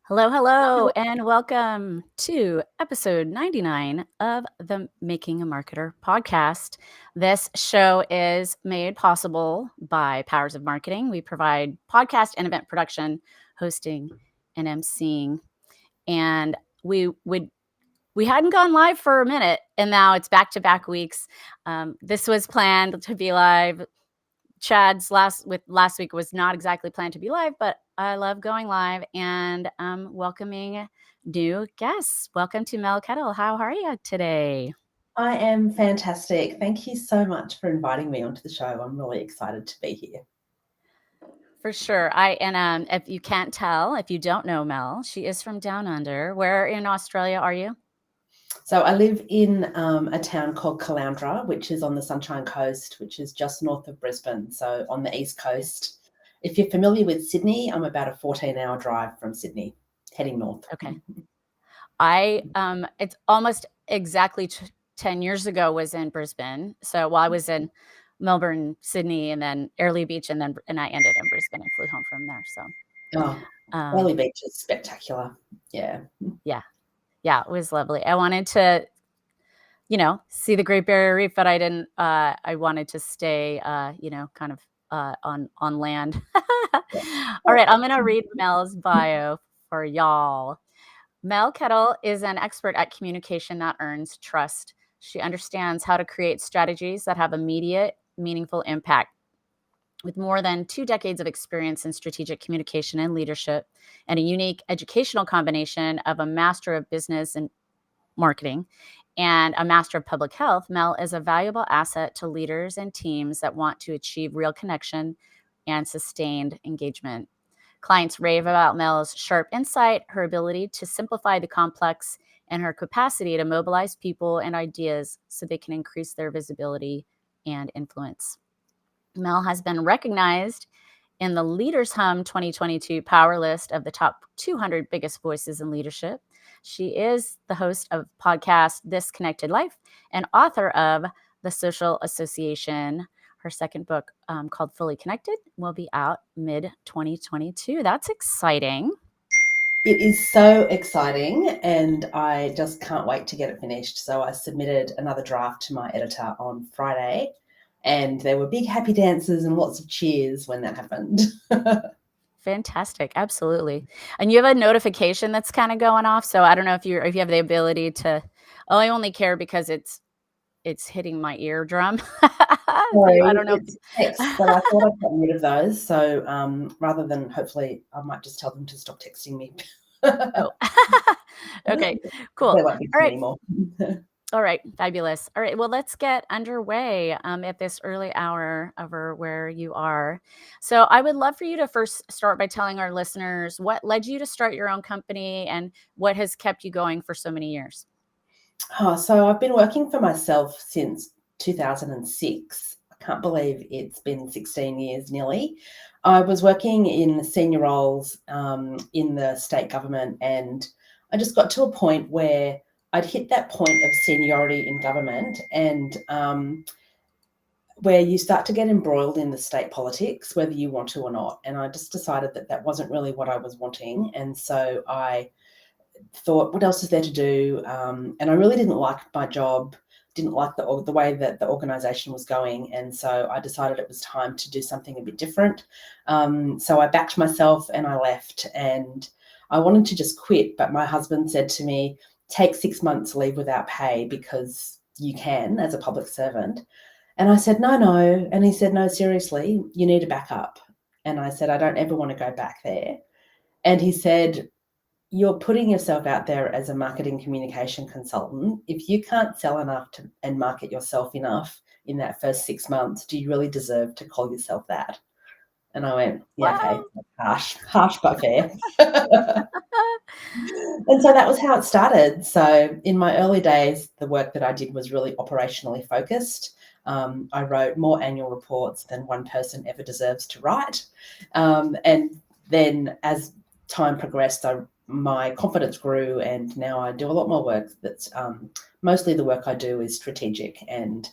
Hello, hello, and welcome to episode 99 of the Making a Marketer podcast. This show is made possible by Powers of Marketing. We provide podcast and event production, hosting, and emceeing. And we hadn't gone live for a minute, and now it's back-to-back weeks. This was planned to be live. Chad's last week was not exactly planned to be live, but I love going live and welcoming new guests. Welcome to Mel Kettle. How are you today? I am fantastic. Thank you so much for inviting me onto the show. I'm really excited to be here. For sure. If you can't tell, if you don't know Mel, she is from Down Under. Where in Australia are you? So I live in a town called Caloundra, which is on the Sunshine Coast, which is just north of Brisbane, so on the east coast. If you're familiar with Sydney, I'm about a 14-hour drive from Sydney, heading north. Okay. It's almost exactly 10 years ago was in Brisbane. So while I was in Melbourne, Sydney, and then Airlie Beach, and I ended in Brisbane and flew home from there. So, Airlie Beach is spectacular. Yeah. Yeah, it was lovely. I wanted to, see the Great Barrier Reef, but I didn't. I wanted to stay, kind of on land. All right, I'm gonna read Mel's bio for y'all. Mel Kettle is an expert at communication that earns trust. She understands how to create strategies that have immediate, meaningful impact. With more than 2 decades of experience in strategic communication and leadership, and a unique educational combination of a Master of Business and Marketing and a Master of Public Health, Mel is a valuable asset to leaders and teams that want to achieve real connection and sustained engagement. Clients rave about Mel's sharp insight, her ability to simplify the complex, and her capacity to mobilize people and ideas so they can increase their visibility and influence. Mel has been recognized in the Leaders Hum 2022 Power List of the top 200 biggest voices in leadership. She is the host of podcast This Connected Life and author of The Social Association. Her second book, called Fully Connected, will be out mid-2022. That's exciting. It is so exciting, and I just can't wait to get it finished. So I submitted another draft to my editor on Friday, and there were big happy dances and lots of cheers when that happened. Fantastic. Absolutely. And you have a notification that's kind of going off. So I don't know if you have the ability to, I only care because it's hitting my eardrum. Sorry, I don't know. it's text, but I thought I'd gotten rid of those. So rather than, hopefully, I might just tell them to stop texting me. Oh. Okay, cool. There won't be anymore. All right, fabulous. All right, well, let's get underway at this early hour over where you are. So I would love for you to first start by telling our listeners what led you to start your own company and what has kept you going for so many years. So I've been working for myself since 2006. I can't believe it's been 16 years nearly. I was working in senior roles in the state government, and I just got to a point where I'd hit that point of seniority in government, and where you start to get embroiled in the state politics, whether you want to or not. And I just decided that that wasn't really what I was wanting. And so I thought, what else is there to do? And I really didn't like my job, didn't like the way that the organisation was going. And so I decided it was time to do something a bit different. So I backed myself and I left, and I wanted to just quit. But my husband said to me, take 6 months leave without pay because you can as a public servant. And I said, no. And he said, no, seriously, you need a backup. And I said, I don't ever want to go back there. And he said, you're putting yourself out there as a marketing communication consultant. If you can't sell enough and market yourself enough in that first 6 months, do you really deserve to call yourself that? And I went, yeah, Wow. Okay, harsh but fair. And so that was how it started. So in my early days, the work that I did was really operationally focused. I wrote more annual reports than one person ever deserves to write. And then as time progressed, my confidence grew, and now I do a lot more work that's mostly the work I do is strategic and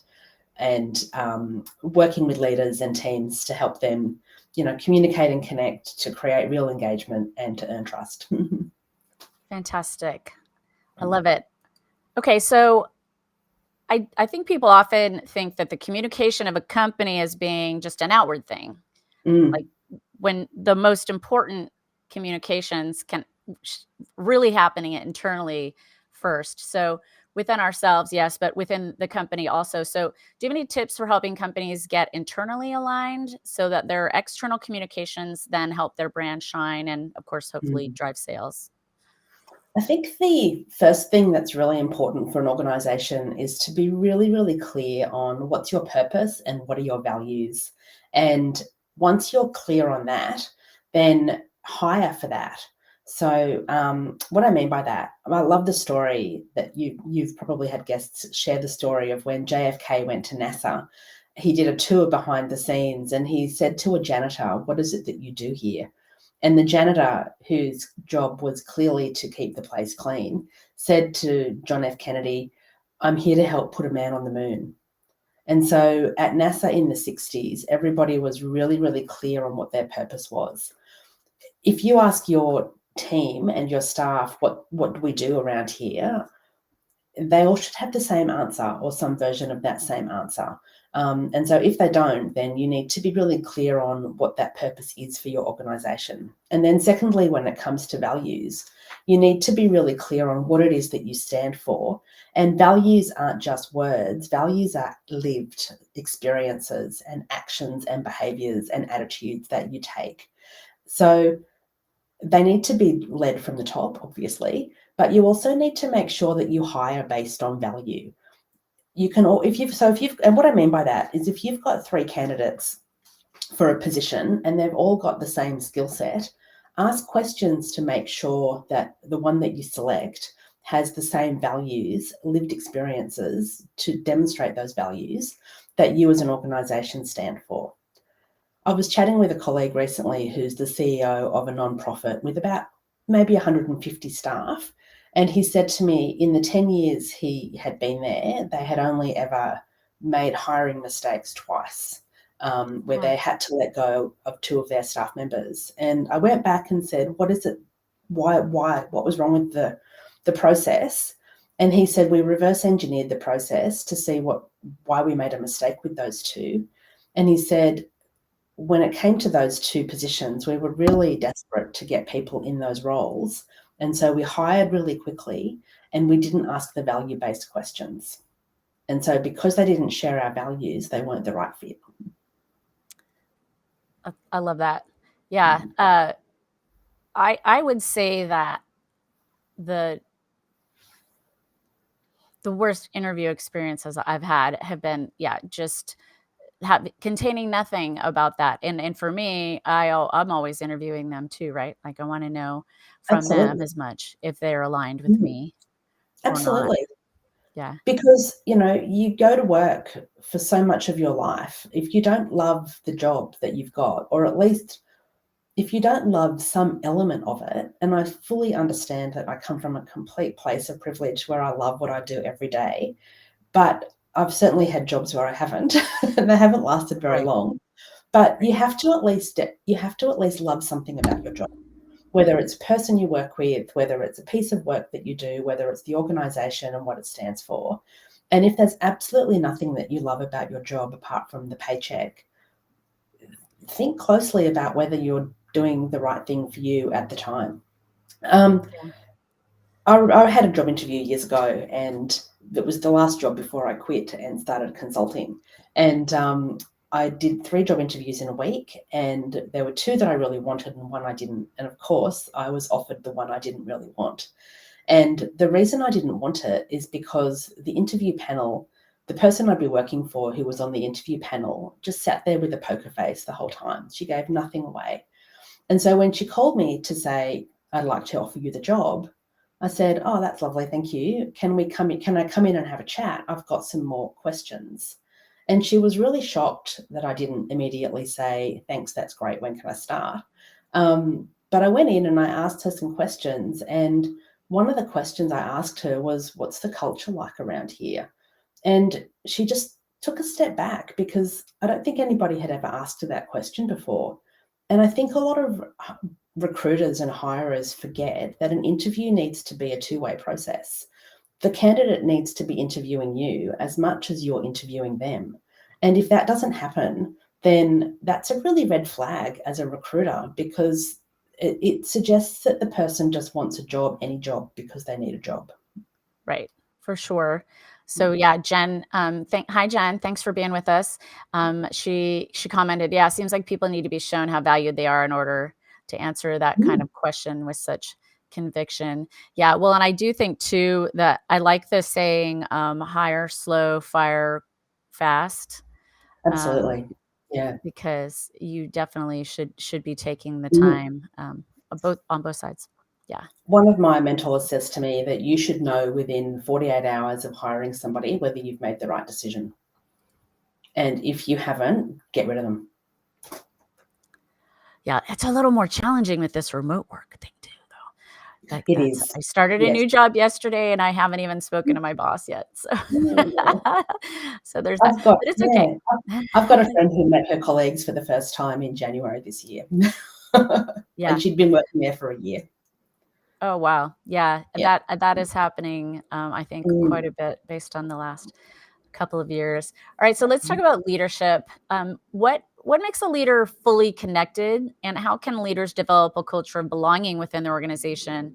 working with leaders and teams to help them, communicate and connect to create real engagement and to earn trust. Fantastic. I love it. Okay, so I think people often think that the communication of a company is being just an outward thing, Mm, like when the most important communications can sh- really happening internally first. So within ourselves, yes, but within the company also. So do you have any tips for helping companies get internally aligned so that their external communications then help their brand shine and, of course, hopefully mm. drive sales? I think the first thing that's really important for an organization is to be really, really clear on what's your purpose and what are your values. And once you're clear on that, then hire for that. So, what I mean by that, I love the story that you've probably had guests share the story of when JFK went to NASA. He did a tour behind the scenes and he said to a janitor, "What is it that you do here?" And the janitor, whose job was clearly to keep the place clean, said to John F. Kennedy, "I'm here to help put a man on the moon." And so at NASA in the 60s, everybody was really, really clear on what their purpose was. If you ask your team and your staff, what do we do around here? They all should have the same answer or some version of that same answer. And so if they don't, then you need to be really clear on what that purpose is for your organization. And then secondly, when it comes to values, you need to be really clear on what it is that you stand for. And values aren't just words, values are lived experiences and actions and behaviors and attitudes that you take. So they need to be led from the top, obviously, but you also need to make sure that you hire based on value. You can all, if you've, and what I mean by that is if you've got three candidates for a position and they've all got the same skill set, ask questions to make sure that the one that you select has the same values, lived experiences to demonstrate those values that you as an organization stand for. I was chatting with a colleague recently who's the CEO of a nonprofit with about maybe 150 staff. And he said to me, in the 10 years he had been there, they had only ever made hiring mistakes twice, where Wow. they had to let go of two of their staff members. And I went back and said, "What is it? What was wrong with the process?" And he said, "We reverse engineered the process to see why we made a mistake with those two." And he said, when it came to those two positions, we were really desperate to get people in those roles. And so we hired really quickly and we didn't ask the value based questions. And so because they didn't share our values, they weren't the right fit. I love that. Yeah. Mm. I would say that the the worst interview experiences I've had have been, yeah, just containing nothing about that. And for me, I'm always interviewing them too, right? Like I want to know from them Absolutely. as much if they're aligned with Mm. me or not. Absolutely. Yeah. Because, you go to work for so much of your life. If you don't love the job that you've got, or at least if you don't love some element of it, and I fully understand that I come from a complete place of privilege where I love what I do every day, but I've certainly had jobs where I haven't, and they haven't lasted very Right. long. But Right. you have to at least love something about your job, whether it's a person you work with, whether it's a piece of work that you do, whether it's the organization and what it stands for. And if there's absolutely nothing that you love about your job apart from the paycheck, think closely about whether you're doing the right thing for you at the time. Um, Yeah. I had a job interview years ago, and it was the last job before I quit and started consulting. And I did 3 job interviews in a week, and there were 2 that I really wanted and one I didn't. And of course, I was offered the one I didn't really want. And the reason I didn't want it is because the interview panel, the person I'd be working for who was on the interview panel, just sat there with a poker face the whole time. She gave nothing away. And so when she called me to say, "I'd like to offer you the job," I said, "Oh, that's lovely. Thank you. Can we come in? Can I come in and have a chat? I've got some more questions." And she was really shocked that I didn't immediately say, "Thanks, that's great. When can I start?" But I went in and I asked her some questions. And one of the questions I asked her was, "What's the culture like around here?" And she just took a step back because I don't think anybody had ever asked her that question before. And I think a lot of recruiters and hirers forget that an interview needs to be a two-way process. The candidate needs to be interviewing you as much as you're interviewing them. And if that doesn't happen, then that's a really red flag as a recruiter, because it suggests that the person just wants a job, any job, because they need a job. Right, for sure. So yeah, Jen, hi Jen, thanks for being with us. She commented, yeah, seems like people need to be shown how valued they are in order to answer that kind Mm, of question with such conviction. Yeah, well, and I do think too that I like the saying, hire slow, fire fast. Um, absolutely. Yeah. because you definitely should be taking the Mm. time, both on both sides. Yeah. One of my mentors says to me that you should know within 48 hours of hiring somebody whether you've made the right decision. And if you haven't, get rid of them. Yeah, it's a little more challenging with this remote work thing too, though. Like, It that's is. I started a Yes. new job yesterday, and I haven't even spoken to my boss yet, so Mm. so there's that, but it's okay. Yeah, I've got a friend who met her colleagues for the first time in January this year. And Yeah. she'd been working there for a year. Oh, wow. Yeah, Yeah. that is happening, I think quite Mm. a bit based on the last couple of years. All right, so let's talk about leadership. What makes a leader fully connected, and how can leaders develop a culture of belonging within their organization,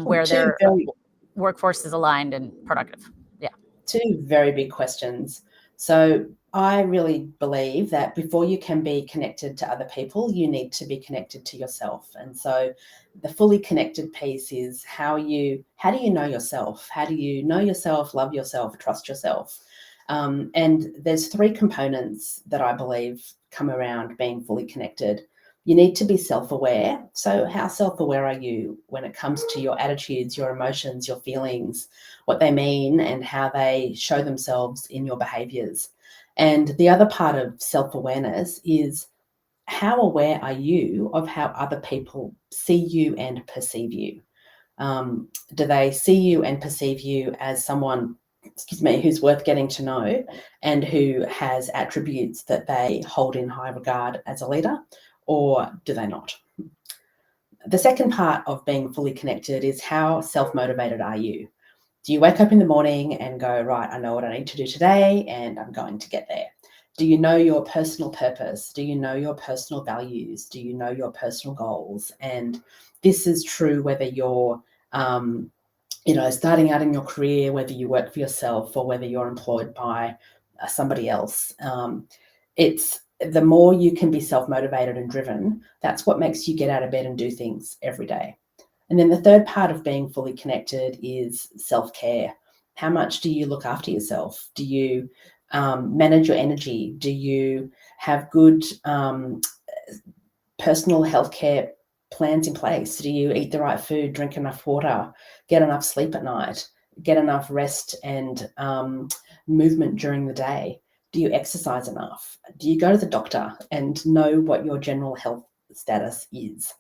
where Two their very workforce is aligned and productive? Yeah. Two very big questions. So I really believe that before you can be connected to other people, you need to be connected to yourself. And so the fully connected piece is how do you know yourself? How do you know yourself, love yourself, trust yourself? And there's three components that I believe come around being fully connected. You need to be self-aware. So how self-aware are you when it comes to your attitudes, your emotions, your feelings, what they mean, and how they show themselves in your behaviors? And the other part of self-awareness is, how aware are you of how other people see you and perceive you? Do they see you and perceive you as someone, excuse me, who's worth getting to know and who has attributes that they hold in high regard as a leader, or do they not? The second part of being fully connected is, how self-motivated are you? Do you wake up in the morning and go, right, I know what I need to do today and I'm going to get there? Do you know your personal purpose? Do you know your personal values? Do you know your personal goals? And this is true whether you're, starting out in your career, whether you work for yourself or whether you're employed by somebody else. It's the more you can be self-motivated and driven, that's what makes you get out of bed and do things every day. And then the third part of being fully connected is self-care. How much do you look after yourself? Do you manage your energy? Do you have good personal healthcare plans in place? Do you eat the right food, drink enough water, get enough sleep at night, get enough rest and movement during the day? Do you exercise enough? Do you go to the doctor and know what your general health status is?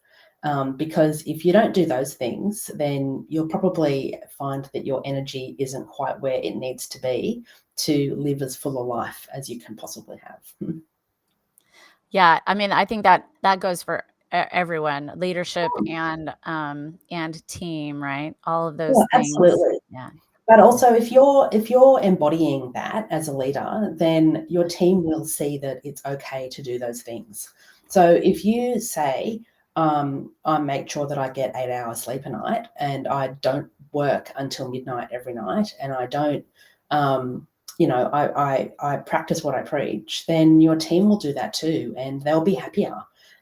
Because if you don't do those things, then you'll probably find that your energy isn't quite where it needs to be to live as full a life as you can possibly have. Yeah, I mean, I think that goes for everyone, leadership and team, right? All of Yeah, those things. absolutely. Yeah. But also, if you're embodying that as a leader, then your team will see that it's okay to do those things. So if you say, I make sure that I get 8 hours sleep a night, and I don't work until midnight every night, and I don't, I practice what I preach, then your team will do that too, and they'll be happier,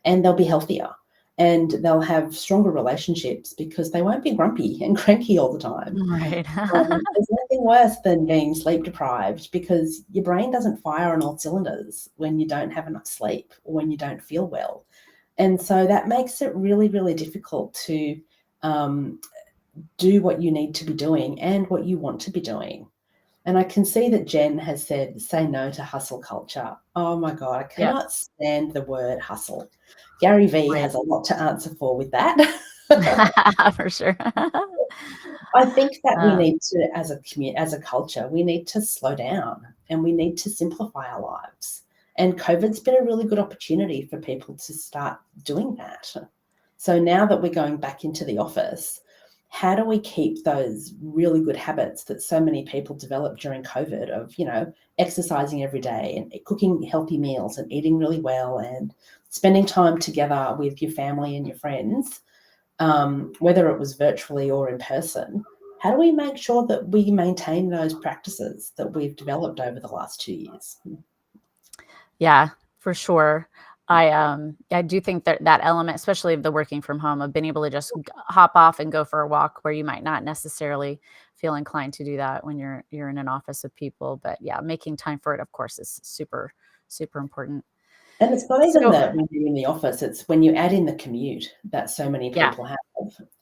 and they'll be healthier, and they'll have stronger relationships because they won't be grumpy and cranky all the time. Right. There's nothing worse than being sleep deprived, because your brain doesn't fire on all cylinders when you don't have enough sleep or when you don't feel well. And so that makes it really, really difficult to um, do what you need to be doing and what you want to be doing. And I can see that Jen has said, say no to hustle culture. Oh my God, I Yep, cannot stand the word hustle. Gary Vee right. has a lot to answer for with that. For sure. I think that we Uh, need to, as a culture, we need to slow down and we need to simplify our lives. And COVID's been a really good opportunity for people to start doing that. So now that we're going back into the office, how do we keep those really good habits that so many people developed during COVID of, exercising every day and cooking healthy meals and eating really well and spending time together with your family and your friends, whether it was virtually or in person? How do we make sure that we maintain those practices that we've developed over the last 2 years? Yeah, for sure. I do think that that element, especially of the working from home, of being able to just hop off and go for a walk where you might not necessarily feel inclined to do that when you're in an office with people. But yeah, making time for it, of course, is super, super important. And it's not even So that when you're in the office, it's when you add in the commute that so many yeah, people have,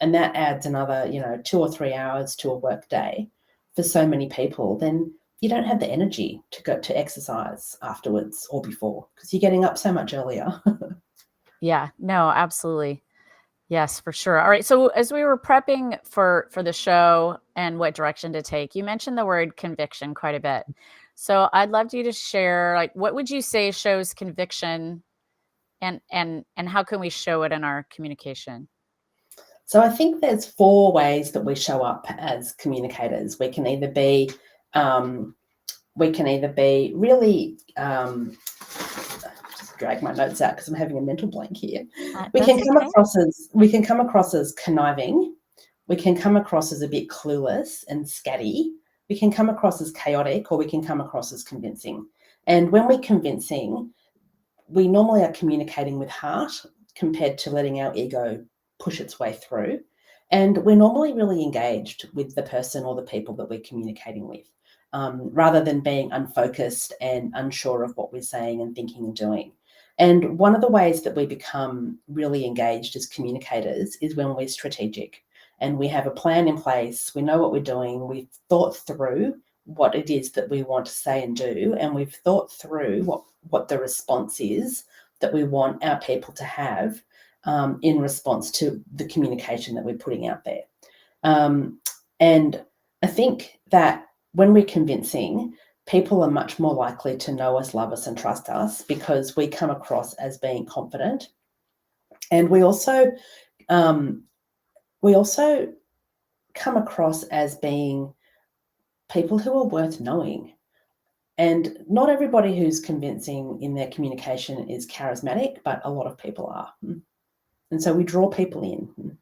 and that adds another, 2 or 3 hours to a work day for so many people, then you don't have the energy to go to exercise afterwards or before because you're getting up so much earlier. yeah, no, absolutely. Yes, for sure. All right. So as we were prepping for the show and what direction to take, you mentioned the word conviction quite a bit. So I'd love you to share, like, what would you say shows conviction, and how can we show it in our communication? So I think there's 4 ways that we show up as communicators. Um, we can either be really, just drag my notes out because I'm having a mental blank here. We That's can come okay. across as we can come across as conniving. We can come across as a bit clueless and scatty. We can come across as chaotic, or we can come across as convincing. And when we're convincing, we normally are communicating with heart compared to letting our ego push its way through. And we're normally really engaged with the person or the people that we're communicating with, rather than being unfocused and unsure of what we're saying and thinking and doing. And one of the ways that we become really engaged as communicators is when we're strategic and we have a plan in place, we know what we're doing, we've thought through what it is that we want to say and do, and we've thought through what the response is that we want our people to have, in response to the communication that we're putting out there. And I think that when we're convincing, people are much more likely to know us, love us, and trust us because we come across as being confident, and um, we also come across as being people who are worth knowing. And not everybody who's convincing in their communication is charismatic, but a lot of people are. And so we draw people in.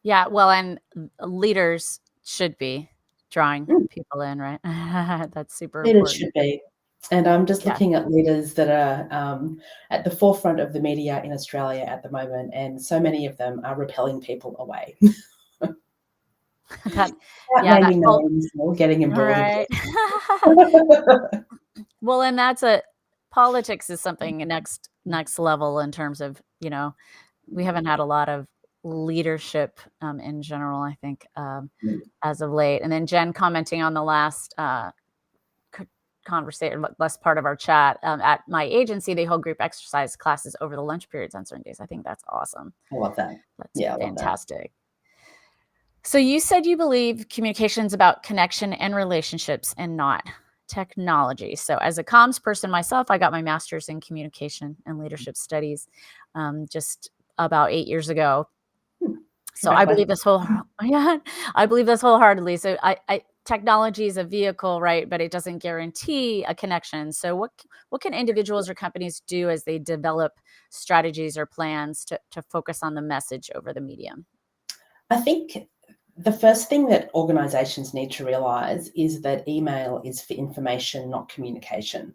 Yeah, well, and leaders should be drawing Mm, people in, right? That's super leaders important. should be. And I'm just Yeah. looking at leaders that are, at the forefront of the media in Australia at the moment, and so many of them are repelling people away. That Without yeah, that naming fault. names or getting All embroiled right. in Well, and that's a politics is something next level in terms of, we haven't had a lot of leadership, in general, I think, as of late. And then Jen commenting on the last, c conversation last part of our chat, at my agency, they hold group exercise classes over the lunch periods on certain days. I think that's awesome. I love that. That's Yeah, I love that. fantastic. So you said you believe communication's about connection and relationships and not technology. So as a comms person myself, I got my master's in communication and leadership studies, just about 8 years ago. Hmm, So I believe congratulations. this whole yeah, I believe this wholeheartedly. So I technology is a vehicle, right? But it doesn't guarantee a connection. So what can individuals or companies do as they develop strategies or plans to focus on the message over the medium? I think the first thing that organizations need to realize is that email is for information, not communication.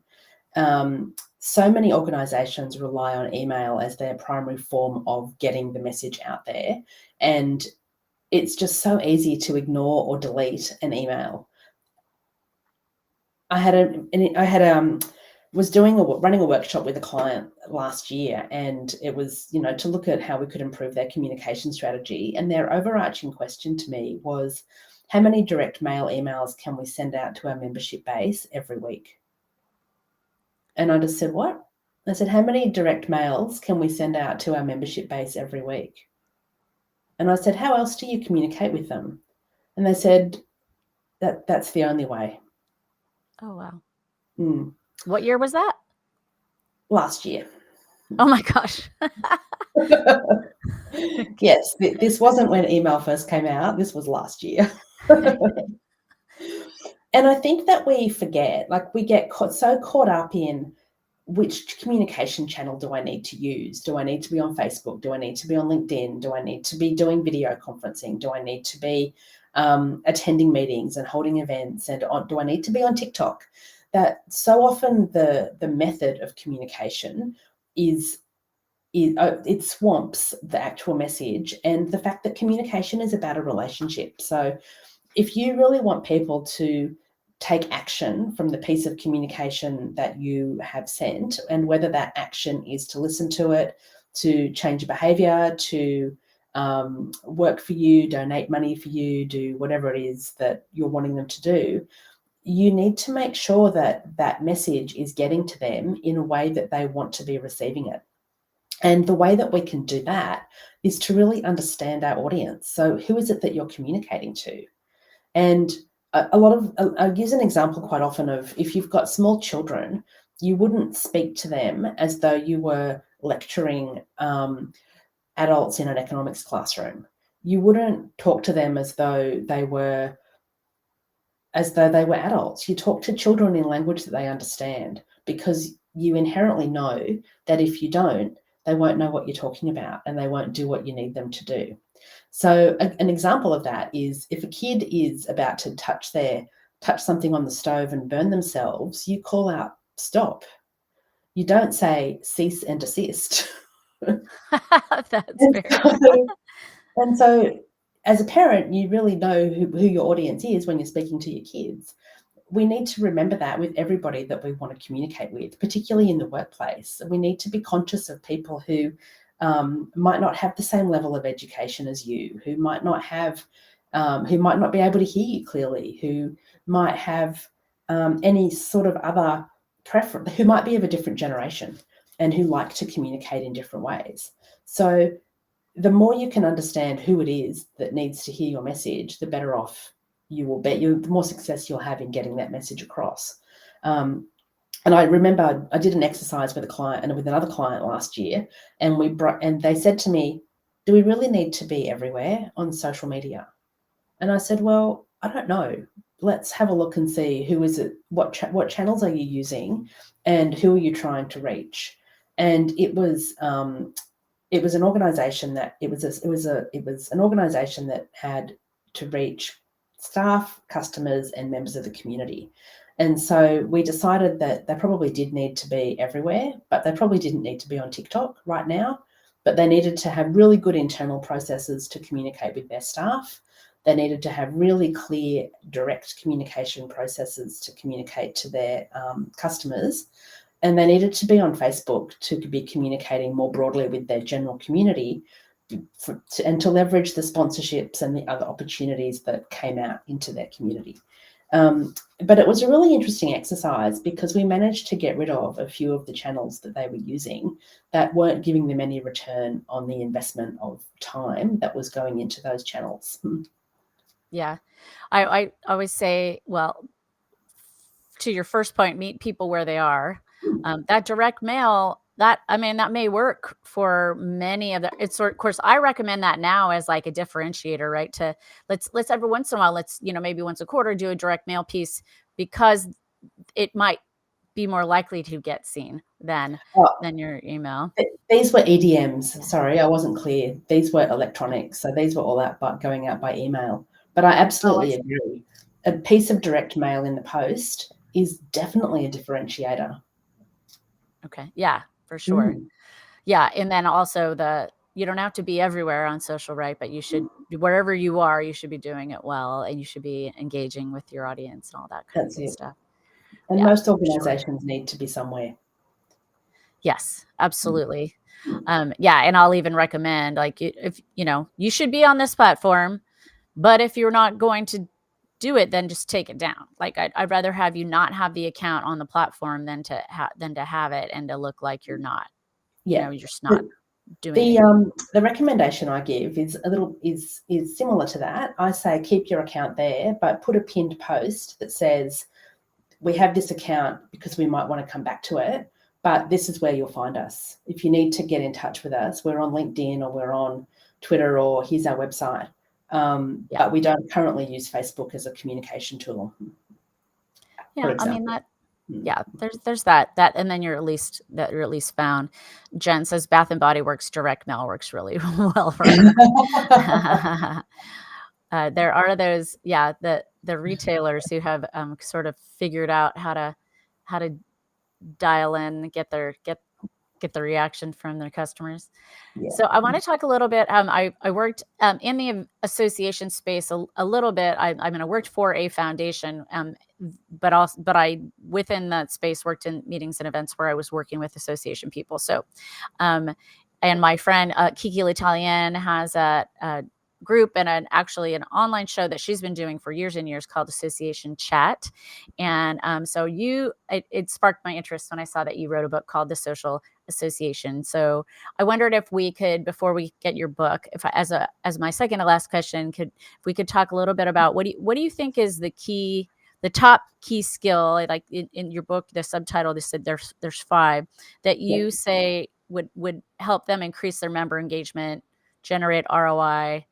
So many organizations rely on email as their primary form of getting the message out there. And it's just so easy to ignore or delete an email. I had was running a workshop with a client last year, and it was, to look at how we could improve their communication strategy. And their overarching question to me was, how many direct mail emails can we send out to our membership base every week? And I just said, what? I said, how many direct mails can we send out to our membership base every week? And I said, how else do you communicate with them? And they said, that's the only way. Oh wow. Mm. What year was that? Last year. Oh my gosh. Yes, this wasn't when email first came out. This was last year. And I think that we forget, like we get so caught up in which communication channel do I need to use? Do I need to be on Facebook? Do I need to be on LinkedIn? Do I need to be doing video conferencing? Do I need to be attending meetings and holding events? And do I need to be on TikTok? That so often the method of communication is it swamps the actual message and the fact that communication is about a relationship. So if you really want people to take action from the piece of communication that you have sent, and whether that action is to listen to it, to change behavior, to work for you, donate money for you, do whatever it is that you're wanting them to do, you need to make sure that that message is getting to them in a way that they want to be receiving it. And the way that we can do that is to really understand our audience. So, who is it that you're communicating to? And a lot of, I use an example quite often of if you've got small children, you wouldn't speak to them as though you were lecturing adults in an economics classroom. You wouldn't talk to them as though they were adults. You talk to children in language that they understand, because you inherently know that if you don't, they won't know what you're talking about and they won't do what you need them to do. So an example of that is if a kid is about to touch something on the stove and burn themselves, you call out stop. You don't say cease and desist. That's And very and so as a parent, you really know who your audience is when you're speaking to your kids. We need to remember that with everybody that we want to communicate with, particularly in the workplace. We need to be conscious of people who might not have the same level of education as you, who might not be able to hear you clearly, who might have any sort of other preference, who might be of a different generation and who like to communicate in different ways. So the more you can understand who it is that needs to hear your message, the better off you will be. The more success you'll have in getting that message across. And I remember I did an exercise with a client and with another client last year, and they said to me, "Do we really need to be everywhere on social media?" And I said, "Well, I don't know. Let's have a look and see who is it. What channels are you using, and who are you trying to reach?" And it was an organization that it was an organization that had to reach staff, customers, and members of the community. And so we decided that they probably did need to be everywhere, but they probably didn't need to be on TikTok right now. But they needed to have really good internal processes to communicate with their staff. They needed to have really clear, direct communication processes to communicate to their customers. And they needed to be on Facebook to be communicating more broadly with their general community and to leverage the sponsorships and the other opportunities that came out into their community. But it was a really interesting exercise because we managed to get rid of a few of the channels that they were using that weren't giving them any return on the investment of time that was going into those channels. Yeah. I always say, well, to your first point, meet people where they are. That direct mail, that may work for many of the. Of course, I recommend that now as like a differentiator, right? To let's every once in a while, maybe once a quarter, do a direct mail piece because it might be more likely to get seen than your email. These were EDMs. Yeah. Sorry, I wasn't clear. These were electronics, so these were all going out by email. But I absolutely agree. A piece of direct mail in the post is definitely a differentiator. Okay. Yeah, for sure. Yeah, and then also you don't have to be everywhere on social, right? But you should, wherever you are, you should be doing it well, and you should be engaging with your audience and all that kind of That's good it. stuff. And Yeah, most for sure. organizations need to be somewhere. Yes, absolutely. Yeah, and I'll even recommend if you should be on this platform, but if you're not going to do it, then just take it down. Like I'd rather have you not have the account on the platform than to have it and to look like you're not. Yeah. You're just not doing it. The recommendation I give is similar to that. I say keep your account there, but put a pinned post that says we have this account because we might want to come back to it, but this is where you'll find us. If you need to get in touch with us, we're on LinkedIn or we're on Twitter, or here's our website. But we don't currently use Facebook as a communication tool. Yeah, I mean that. Yeah, there's that, and then you're at least found. Jen says Bath and Body Works direct mail works really well for her. There are those, the retailers who have sort of figured out how to dial in, get the reaction from their customers. Yeah. So I want to talk a little bit. I worked in the association space a little bit. I worked for a foundation, but I within that space worked in meetings and events where I was working with association people. So, and my friend Kiki L'Italienne has a group and actually an online show that she's been doing for years and years called Association Chat. And so it sparked my interest when I saw that you wrote a book called The Social Association. So I wondered if we could, before we get your book, as my second to last question, if we could talk a little bit about what do you think is the top key skill, like in your book, the subtitle, they said there's 5 that you say would help them increase their member engagement, generate ROI,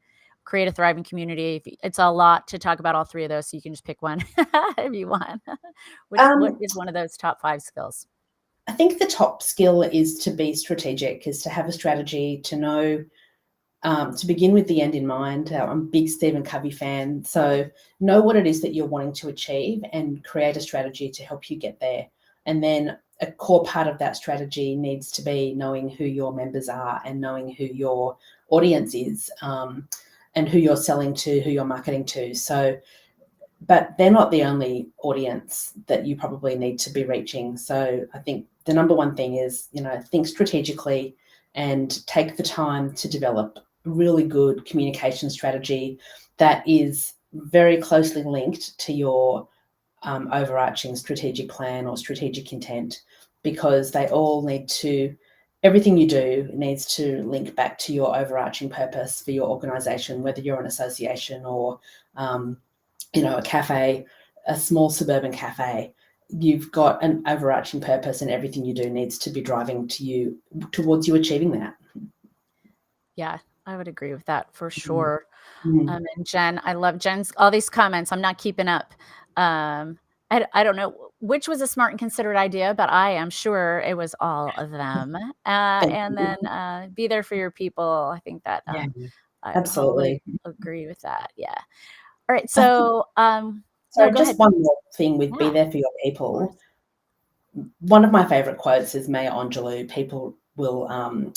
create a thriving community. It's a lot to talk about all 3 of those, so you can just pick one if you want. What is one of those top 5 skills? I think the top skill is to be strategic, is to have a strategy, to know, to begin with the end in mind. I'm a big Stephen Covey fan, so know what it is that you're wanting to achieve and create a strategy to help you get there. And then a core part of that strategy needs to be knowing who your members are and knowing who your audience is, and who you're selling to, who you're marketing to. So, but they're not the only audience that you probably need to be reaching. So I think the number one thing is, think strategically and take the time to develop a really good communication strategy that is very closely linked to your overarching strategic plan or strategic intent, because they all need to, everything you do needs to link back to your overarching purpose for your organization, whether you're an association or, a cafe, a small suburban cafe. You've got an overarching purpose, and everything you do needs to be driving towards you achieving that. Yeah, I would agree with that for sure. Mm. And Jen, I love Jen's all these comments. I'm not keeping up. I don't know which was a smart and considered idea, but I am sure it was all of them. And then be there for your people. I think that Yeah, I absolutely totally agree with that. Yeah. All right. So no, go just ahead. one more thing with be there for your people. One of my favorite quotes is Maya Angelou. People will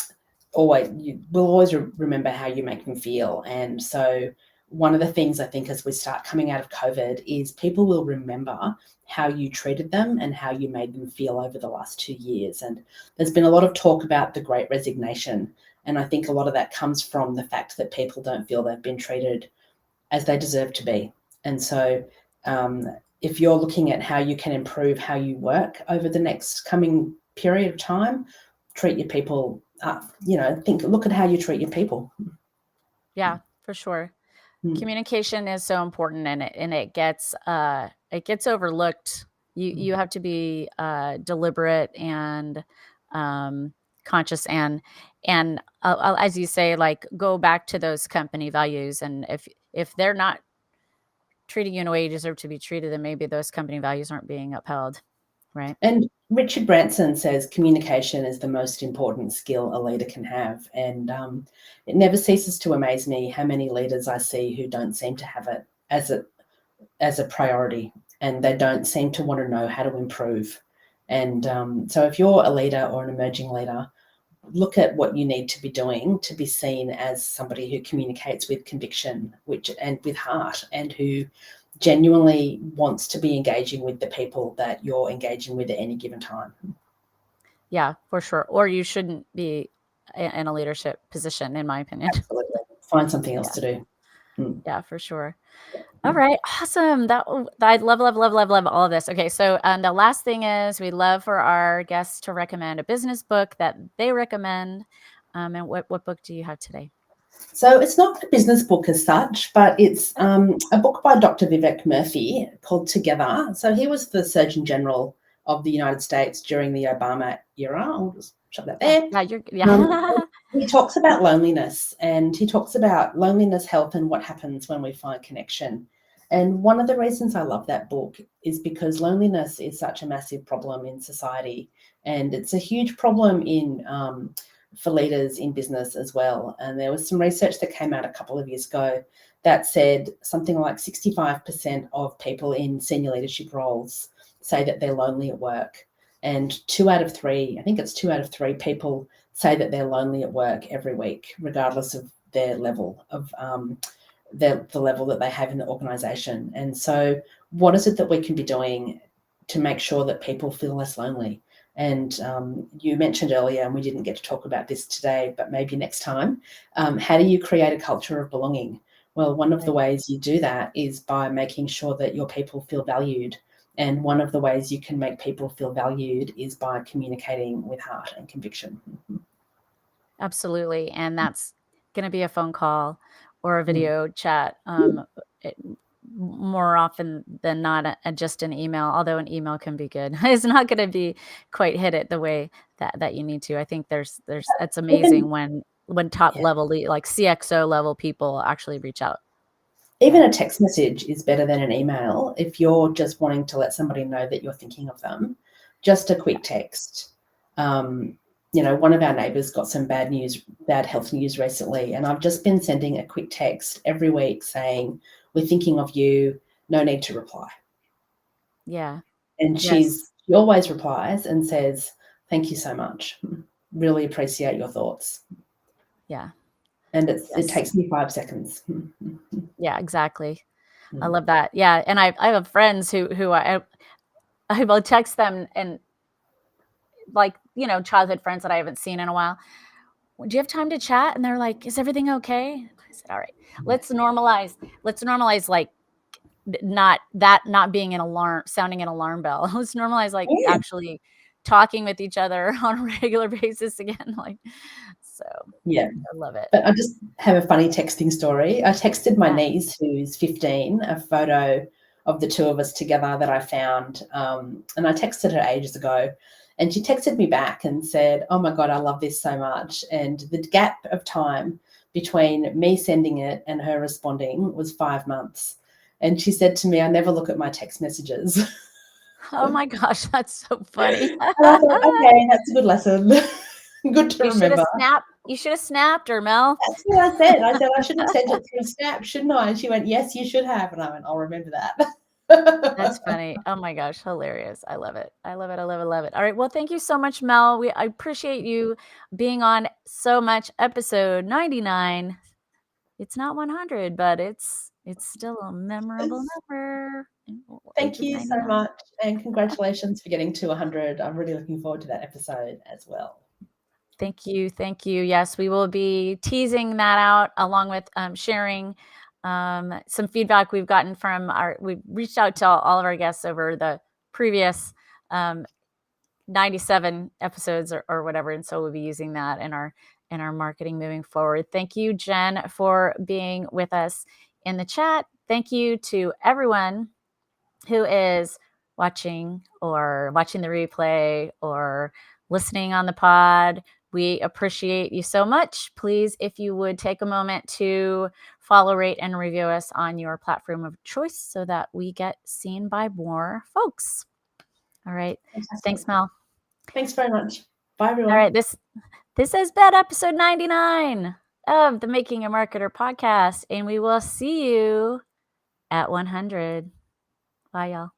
always remember how you make them feel. And so one of the things I think as we start coming out of COVID is people will remember how you treated them and how you made them feel over the last 2 years. And there's been a lot of talk about the Great Resignation. And I think a lot of that comes from the fact that people don't feel they've been treated as they deserve to be. And so if you're looking at how you can improve how you work over the next coming period of time, treat your people, look at how you treat your people. Yeah, for sure. Communication is so important, and it gets overlooked. You have to be deliberate and conscious, and as you say, like go back to those company values. And if they're not treating you in a way you deserve to be treated, then maybe those company values aren't being upheld, right? And Richard Branson says communication is the most important skill a leader can have. And it never ceases to amaze me how many leaders I see who don't seem to have it as a priority, and they don't seem to want to know how to improve. And so if you're a leader or an emerging leader, look at what you need to be doing to be seen as somebody who communicates with conviction, and with heart, and who genuinely wants to be engaging with the people that you're engaging with at any given time. Yeah, for sure. Or you shouldn't be in a leadership position, in my opinion. Absolutely. Find something else to do. Yeah, for sure. All right, awesome. I love all of this. Okay, so the last thing is we love for our guests to recommend a business book that they recommend. And what book do you have today? So it's not a business book as such, but it's a book by Dr. Vivek Murthy called Together. So he was the Surgeon General of the United States during the Obama era. I'll just shut that Yeah, there. yeah, you're Um, yeah. he talks about loneliness, and he talks about loneliness, health, and what happens when we find connection. And one of the reasons I love that book is because loneliness is such a massive problem in society, and it's a huge problem in for leaders in business as well. And there was some research that came out a couple of years ago that said something like 65% of people in senior leadership roles say that they're lonely at work. And 2 out of 3, I think it's 2 out of 3 people say that they're lonely at work every week, regardless of their level of the level that they have in the organization. And so what is it that we can be doing to make sure that people feel less lonely? And you mentioned earlier, and we didn't get to talk about this today, but maybe next time, how do you create a culture of belonging? Well, one of the Right. ways you do that is by making sure that your people feel valued. And one of the ways you can make people feel valued is by communicating with heart and conviction. Absolutely, and that's gonna be a phone call or a Mm. video chat, it more often than not, just an email, although an email can be good. It's not gonna be quite hit it the way that you need to. I think there's it's amazing Even when top yeah, level like CXO level people actually reach out. Yeah. even a text message is better than an email if you're just wanting to let somebody know that you're thinking of them. Just a quick text. Um, one of our neighbours got some bad health news recently, and I've just been sending a quick text every week saying, "We're thinking of you. No need to reply." Yeah. And Yes. she always replies and says, "Thank you so much. Really appreciate your thoughts." Yeah. And it Yes. takes me 5 seconds. Yeah, exactly. I Mm. love that. Yeah, and I have friends who I will text them and, like, childhood friends that I haven't seen in a while. "Well, do you have time to chat?" And they're like, "Is everything okay?" I said, "All right, Yeah. let's normalize, like, not being an alarm sounding an alarm bell. Let's normalize, like, Yeah. actually talking with each other on a regular basis again." Like, so Yeah. I love it. But I just have a funny texting story. I texted my Yeah. niece, who's 15, a photo of the two of us together that I found. And I texted her ages ago. And she texted me back and said, "Oh my God, I love this so much." And the gap of time between me sending it and her responding was 5 months. And she said to me, "I never look at my text messages." Oh my gosh, that's so funny. And I thought, okay, that's a good lesson. Good to remember. You should have snapped her, Mel. That's what I said. I said, "I should have sent it through Snap, shouldn't I?" And she went, "Yes, you should have." And I went, "I'll remember That's that." funny. Oh my gosh, hilarious. I love it. I love it. I love it. Love it. All right. Well, thank you so much, Mel. I appreciate you being on so much. Episode 99. It's not 100, but it's still a memorable number. Thank Age of you so 99. much, and congratulations for getting to 100. I'm really looking forward to that episode as well. Thank you. Thank you. Yes, we will be teasing that out along with sharing some feedback we've gotten from we've reached out to all of our guests over the previous um, 97 episodes or whatever. And so we'll be using that in our marketing moving forward. Thank you, Jen, for being with us in the chat. Thank you to everyone who is watching the replay or listening on the pod. We appreciate you so much. Please, if you would take a moment to follow, rate, and review us on your platform of choice so that we get seen by more folks. All right. Fantastic. Thanks, Mel. Thanks very much. Bye, All everyone. right. This has been episode 99 of the Making a Marketer podcast, and we will see you at 100. Bye, y'all.